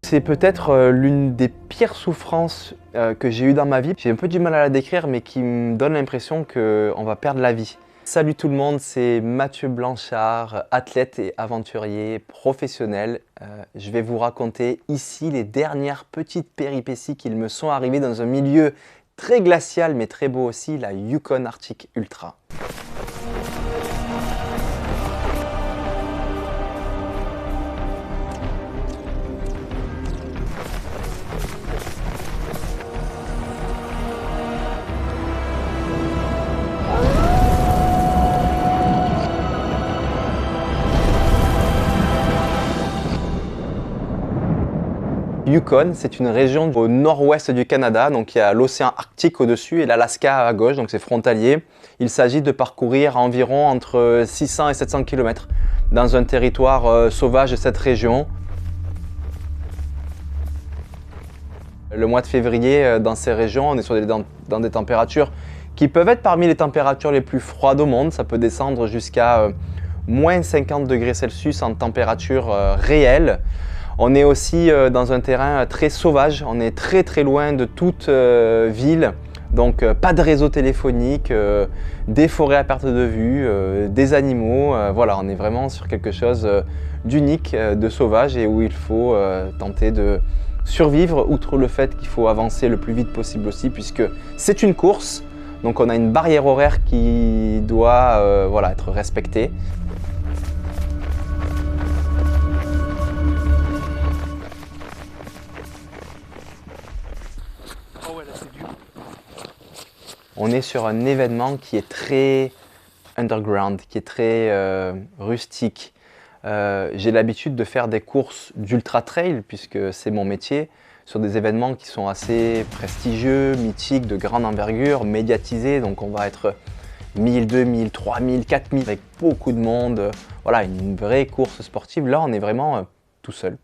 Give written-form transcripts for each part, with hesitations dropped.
C'est peut-être l'une des pires souffrances que j'ai eues dans ma vie. J'ai un peu du mal à la décrire, mais qui me donne l'impression qu'on va perdre la vie. Salut tout le monde, c'est Mathieu Blanchard, athlète et aventurier professionnel. Je vais vous raconter ici les dernières petites péripéties qui me sont arrivées dans un milieu très glacial, mais très beau aussi, la Yukon Arctic Ultra. Yukon, c'est une région au nord-ouest du Canada, donc il y a l'océan Arctique au-dessus et l'Alaska à gauche, donc c'est frontalier. Il s'agit de parcourir environ entre 600 et 700 km dans un territoire sauvage de cette région. Le mois de février, dans ces régions, on est dans des températures qui peuvent être parmi les températures les plus froides au monde. Ça peut descendre jusqu'à moins 50 degrés Celsius en température réelle. On est aussi dans un terrain très sauvage, on est très loin de toute ville, donc pas de réseau téléphonique, des forêts à perte de vue, des animaux, voilà, on est vraiment sur quelque chose d'unique, de sauvage et où il faut tenter de survivre, outre le fait qu'il faut avancer le plus vite possible aussi, puisque c'est une course, donc on a une barrière horaire qui doit voilà, être respectée. On est sur un événement qui est très underground, qui est très rustique. J'ai l'habitude de faire des courses d'ultra trail, puisque c'est mon métier, sur des événements qui sont assez prestigieux, mythiques, de grande envergure, médiatisés. Donc on va être 1000, 2000, 3000, 4000 avec beaucoup de monde. Voilà, une vraie course sportive. Là, on est vraiment tout seul.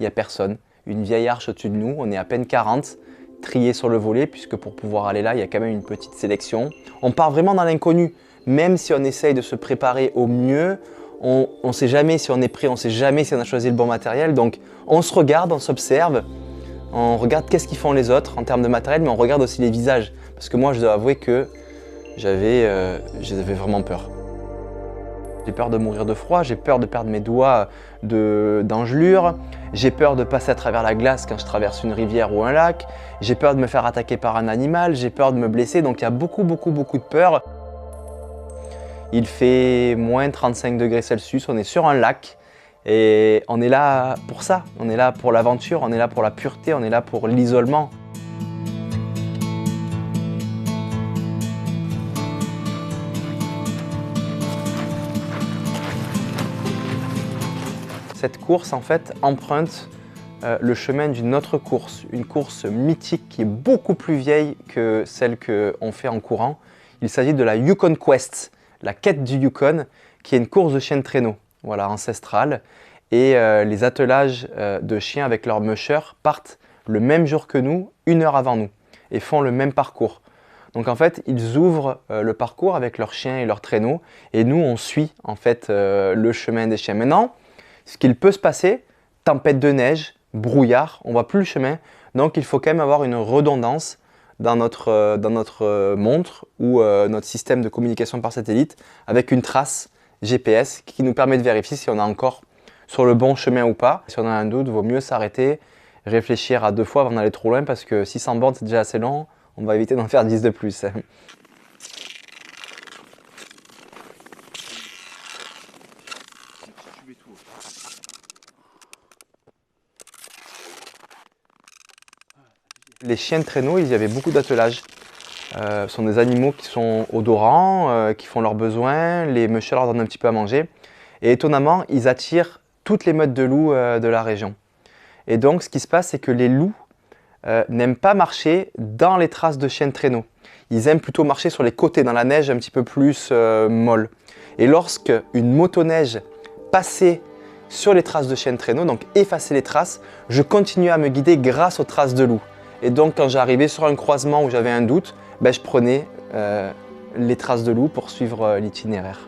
Il n'y a personne. Une vieille arche au-dessus de nous. On est à peine 40. Trier sur le volet, puisque pour pouvoir aller là, il y a quand même une petite sélection. On part vraiment dans l'inconnu, même si on essaye de se préparer au mieux, on ne sait jamais si on est prêt, on ne sait jamais si on a choisi le bon matériel, donc on se regarde, on s'observe, on regarde qu'est-ce qu'ils font les autres en termes de matériel, mais on regarde aussi les visages, parce que moi je dois avouer que j'avais vraiment peur. J'ai peur de mourir de froid, j'ai peur de perdre mes doigts d'engelure, j'ai peur de passer à travers la glace quand je traverse une rivière ou un lac, j'ai peur de me faire attaquer par un animal, j'ai peur de me blesser, donc il y a beaucoup de peur. Il fait moins 35 degrés Celsius, on est sur un lac et on est là pour ça, on est là pour l'aventure, on est là pour la pureté, on est là pour l'isolement. Cette course en fait emprunte le chemin d'une autre course, une course mythique qui est beaucoup plus vieille que celle qu'on fait en courant. Il s'agit de la Yukon Quest, la quête du Yukon, qui est une course de chiens de traîneau, voilà, ancestrale. Et les attelages de chiens avec leurs mushers partent le même jour que nous, 1 heure avant nous, et font le même parcours. Donc en fait, ils ouvrent le parcours avec leurs chiens et leurs traîneaux, et nous on suit en fait le chemin des chiens. Maintenant, ce qu'il peut se passer, tempête de neige, brouillard, on ne voit plus le chemin, donc il faut quand même avoir une redondance dans notre montre ou notre système de communication par satellite avec une trace GPS qui nous permet de vérifier si on est encore sur le bon chemin ou pas. Si on a un doute, il vaut mieux s'arrêter, réfléchir à 2 fois avant d'aller trop loin parce que 600 bornes c'est déjà assez long, on va éviter d'en faire 10 de plus. Les chiens de traîneau, il y avait beaucoup d'attelages. Ce sont des animaux qui sont odorants, qui font leurs besoins, les mushers leur donnent un petit peu à manger. Et étonnamment, ils attirent toutes les meutes de loups de la région. Et donc, ce qui se passe, c'est que les loups n'aiment pas marcher dans les traces de chiens de traîneau. Ils aiment plutôt marcher sur les côtés, dans la neige un petit peu plus molle. Et lorsque une motoneige passait sur les traces de chiens de traîneau, donc effacer les traces, je continuais à me guider grâce aux traces de loups. Et donc quand j'arrivais sur un croisement où j'avais un doute, ben, je prenais les traces de loup pour suivre l'itinéraire.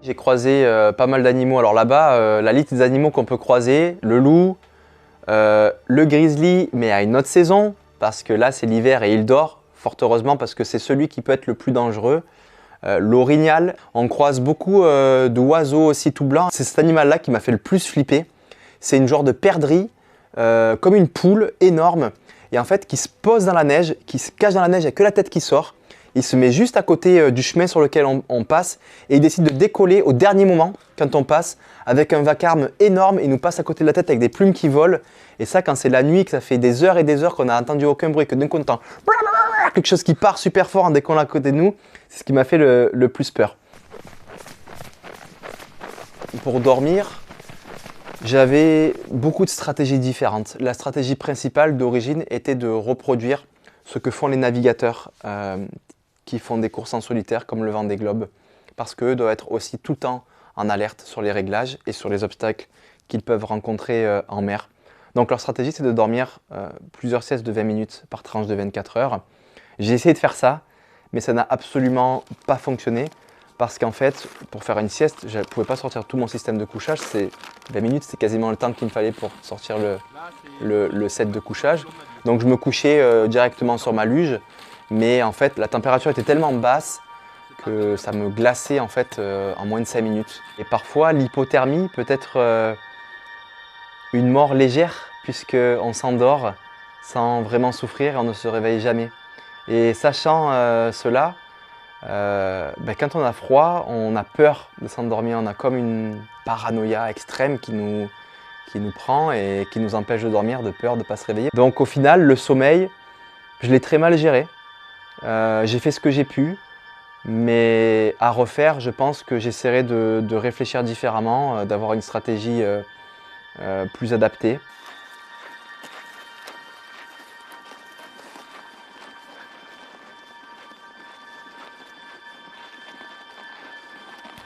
J'ai croisé pas mal d'animaux. Alors là-bas, la liste des animaux qu'on peut croiser, le loup, le grizzly, mais à une autre saison, parce que là c'est l'hiver et il dort, fort heureusement, parce que c'est celui qui peut être le plus dangereux. L'orignal, on croise beaucoup d'oiseaux aussi tout blancs. C'est cet animal-là qui m'a fait le plus flipper. C'est une genre de perdrix, comme une poule énorme, et en fait qui se pose dans la neige, qui se cache dans la neige, il n'y a que la tête qui sort. Il se met juste à côté du chemin sur lequel on passe et il décide de décoller au dernier moment quand on passe avec un vacarme énorme. Il nous passe à côté de la tête avec des plumes qui volent. Et ça, quand c'est la nuit, que ça fait des heures et des heures qu'on n'a entendu aucun bruit, que d'un coup on entend quelque chose qui part super fort en décollant à côté de nous, c'est ce qui m'a fait le plus peur. Pour dormir, j'avais beaucoup de stratégies différentes. La stratégie principale d'origine était de reproduire ce que font les navigateurs qui font des courses en solitaire comme le Vendée Globe, parce qu'eux doivent être aussi tout le temps en alerte sur les réglages et sur les obstacles qu'ils peuvent rencontrer en mer. Donc leur stratégie, c'est de dormir plusieurs siestes de 20 minutes par tranche de 24 heures. J'ai essayé de faire ça, mais ça n'a absolument pas fonctionné, parce qu'en fait, pour faire une sieste, je ne pouvais pas sortir tout mon système de couchage. 20 minutes, c'est quasiment le temps qu'il me fallait pour sortir le set de couchage. Donc je me couchais directement sur ma luge, mais en fait la température était tellement basse que ça me glaçait en fait en moins de 5 minutes. Et parfois l'hypothermie peut être une mort légère, puisqu'on s'endort sans vraiment souffrir et on ne se réveille jamais. Et sachant cela, quand on a froid, on a peur de s'endormir, on a comme une paranoïa extrême qui nous prend et qui nous empêche de dormir, de peur de ne pas se réveiller. Donc au final, le sommeil, je l'ai très mal géré. J'ai fait ce que j'ai pu, mais à refaire, je pense que j'essaierai de réfléchir différemment, d'avoir une stratégie plus adaptée.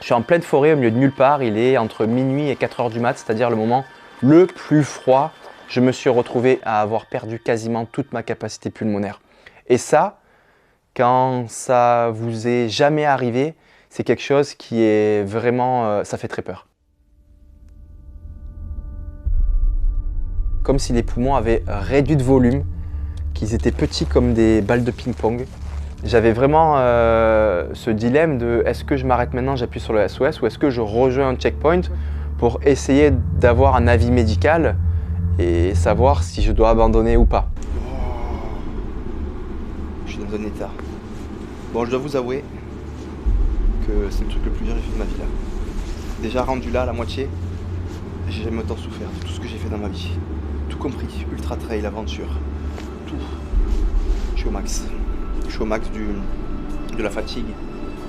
Je suis en pleine forêt, au milieu de nulle part. Il est entre minuit et 4 heures du mat, c'est-à-dire le moment le plus froid. Je me suis retrouvé à avoir perdu quasiment toute ma capacité pulmonaire. Et ça, quand ça vous est jamais arrivé, c'est quelque chose qui est vraiment, ça fait très peur. Comme si les poumons avaient réduit de volume, qu'ils étaient petits comme des balles de ping-pong. J'avais vraiment ce dilemme de est-ce que je m'arrête maintenant, j'appuie sur le SOS, ou est-ce que je rejoins un checkpoint pour essayer d'avoir un avis médical et savoir si je dois abandonner ou pas. Je suis dans un état. Bon, je dois vous avouer que c'est le truc le plus dur que j'ai fait de ma vie là. Déjà rendu là, à la moitié, j'ai jamais autant souffert de tout ce que j'ai fait dans ma vie. Tout compris, ultra trail, aventure, tout. Je suis au max. Je suis au max de la fatigue.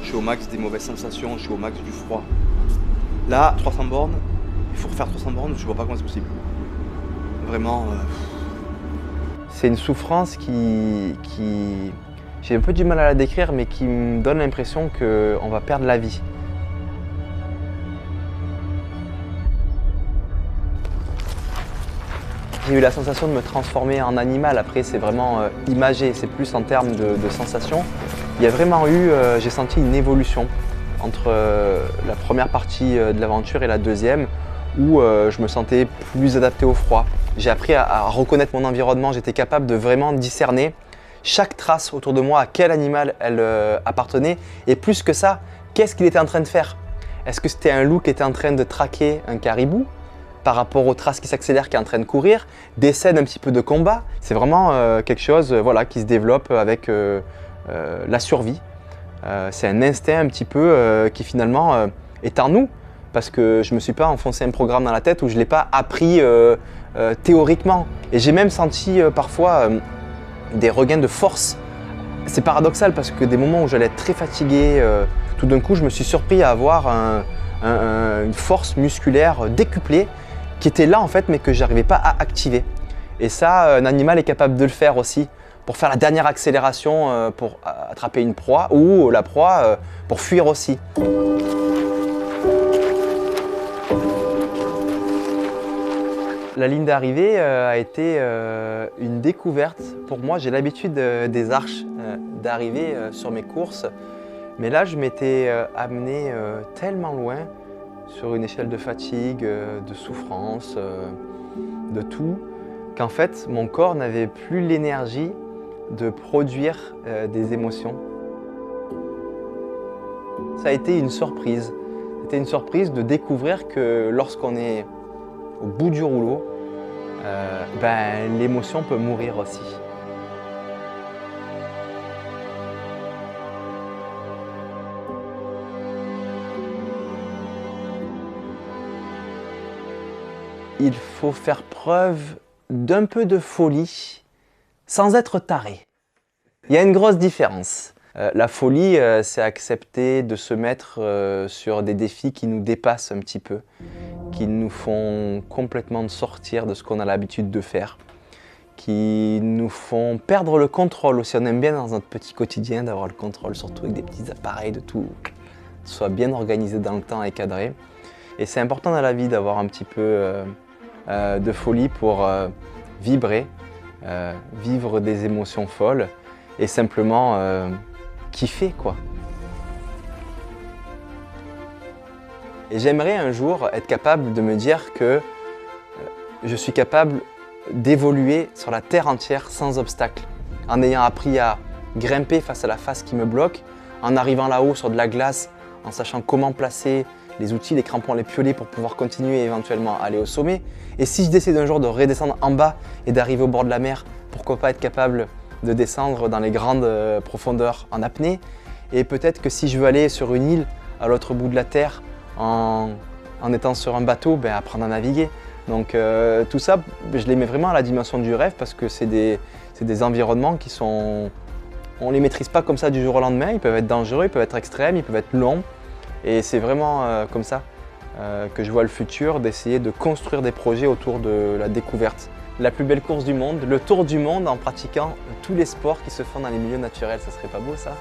Je suis au max des mauvaises sensations. Je suis au max du froid. Là, 300 bornes, il faut refaire 300 bornes, je vois pas comment c'est possible. Vraiment. C'est une souffrance qui j'ai un peu du mal à la décrire, mais qui me donne l'impression qu'on va perdre la vie. J'ai eu la sensation de me transformer en animal. Après, c'est vraiment imagé, c'est plus en termes de sensations. Il y a vraiment eu, j'ai senti une évolution entre la première partie de l'aventure et la deuxième, où je me sentais plus adapté au froid. J'ai appris à reconnaître mon environnement, j'étais capable de vraiment discerner chaque trace autour de moi, à quel animal elle appartenait, et plus que ça, qu'est-ce qu'il était en train de faire. Est-ce que c'était un loup qui était en train de traquer un caribou par rapport aux traces qui s'accélèrent, qui est en train de courir, des scènes un petit peu de combat? C'est vraiment quelque chose voilà, qui se développe avec la survie. C'est un instinct un petit peu qui finalement est en nous, parce que je ne me suis pas enfoncé un programme dans la tête où je ne l'ai pas appris théoriquement. Et j'ai même senti parfois des regains de force. C'est paradoxal parce que des moments où j'allais être très fatigué, tout d'un coup je me suis surpris à avoir une force musculaire décuplée qui était là en fait, mais que je n'arrivais pas à activer. Et ça, un animal est capable de le faire aussi, pour faire la dernière accélération pour attraper une proie, ou la proie pour fuir aussi. La ligne d'arrivée a été une découverte pour moi. J'ai l'habitude des arches d'arrivée sur mes courses. Mais là, je m'étais amené tellement loin sur une échelle de fatigue, de souffrance, de tout, qu'en fait, mon corps n'avait plus l'énergie de produire des émotions. Ça a été une surprise. C'était une surprise de découvrir que lorsqu'on est au bout du rouleau, l'émotion peut mourir aussi. Il faut faire preuve d'un peu de folie sans être taré. Il y a une grosse différence. La folie, c'est accepter de se mettre sur des défis qui nous dépassent un petit peu, qui nous font complètement sortir de ce qu'on a l'habitude de faire, qui nous font perdre le contrôle aussi. On aime bien dans notre petit quotidien d'avoir le contrôle, surtout avec des petits appareils, de tout soit bien organisé dans le temps et cadré. Et c'est important dans la vie d'avoir un petit peu de folie pour vibrer, vivre des émotions folles et simplement kiffer, quoi. Et j'aimerais un jour être capable de me dire que je suis capable d'évoluer sur la terre entière sans obstacle, en ayant appris à grimper face à la face qui me bloque, en arrivant là-haut sur de la glace, en sachant comment placer les outils, les crampons, les piolets pour pouvoir continuer et éventuellement aller au sommet. Et si je décide un jour de redescendre en bas et d'arriver au bord de la mer, pourquoi pas être capable de descendre dans les grandes profondeurs en apnée. Et peut-être que si je veux aller sur une île à l'autre bout de la terre en étant sur un bateau, apprendre à naviguer. Donc tout ça, je les mets vraiment à la dimension du rêve parce que c'est des environnements qui sont... On ne les maîtrise pas comme ça du jour au lendemain, ils peuvent être dangereux, ils peuvent être extrêmes, ils peuvent être longs. Et c'est vraiment comme ça que je vois le futur, d'essayer de construire des projets autour de la découverte. La plus belle course du monde, le tour du monde en pratiquant tous les sports qui se font dans les milieux naturels, ça serait pas beau ça ?